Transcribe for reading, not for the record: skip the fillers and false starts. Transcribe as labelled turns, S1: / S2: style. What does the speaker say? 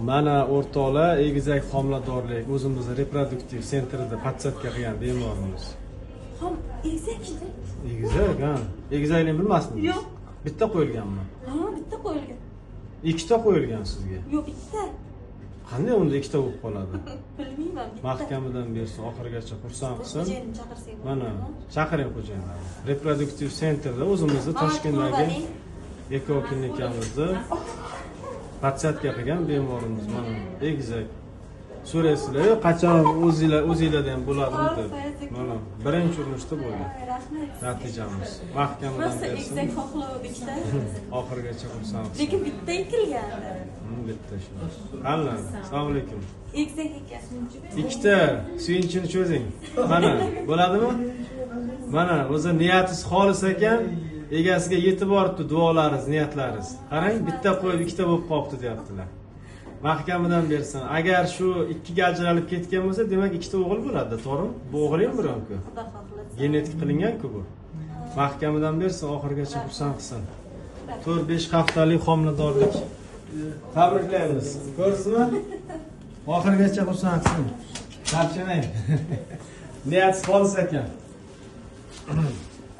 S1: Mana o'rtoqlar egizak homiladorlik o'zimizni reproduktiv sentrida patsatka qilgan bemorimiz.
S2: Ham egizak işte.
S1: Egizak, ha. Egizaklikni bilmasdingiz?
S2: Yo'q.
S1: Bitta qo'yilganmi?
S2: Ha, bitta qo'yilgan.
S1: Ikkita qo'yilgan sizga.
S2: Yo'q, bitta.
S1: Qanday unda ikkita bo'lib qoladi?
S2: Bilmayman, bitta.
S1: Mahkamadan bersa oxirigacha xursand qilsin.
S2: Xo'jayinni chaqirsak bo'ladi.
S1: Mana, chaqiring xo'jayinlarni. Reproduktiv sentrda o'zimizni Toshkentdagi ekoklinikamizni patsatka qilgan bemorimiz mana egizak. So'raysizlar, qachon o'zingizlarda ham bo'ladimi deb. Mana birinchi urinishda bo'lgan.
S2: Rahmat.
S1: Natijamiz mahkamadan
S2: Rosa
S1: bersin.
S2: egizak xohlavdikda.
S1: Oxirigacha xursand qilsin.
S2: Lekin bitta ekilgandi.
S1: Bitta shu. Qanday? Assalomu alaykum.
S2: Egizak ekan.
S1: Ikkita suyunchini cho'zing. Mana, bo'ladimi? Mana, o'zi niyatingiz xolis ekan, egasiga yetib boribdi duolaringiz, niyatlaringiz. Qarang, bitta qo'yib ikkita bo'lib qolibdi deyaptilar. Mahkamadan bersin. Agar shu ikkiga ajralib ketgan bo'lsa, demak ikkita o'g'il bo'ladi, to'g'rimi? Bu o'g'il ham biron-ku.
S2: Xudo xohlasa.
S1: Genetik qilingan-ku bu. Mahkamadan bersin, oxirigacha xursand qilsin. 4-5 haftalik homiladorlik. Tabriklaymiz. Ko'rdingizmi? Oxirigacha xursand qilsin. Charchamang. Niyat xolis ekan.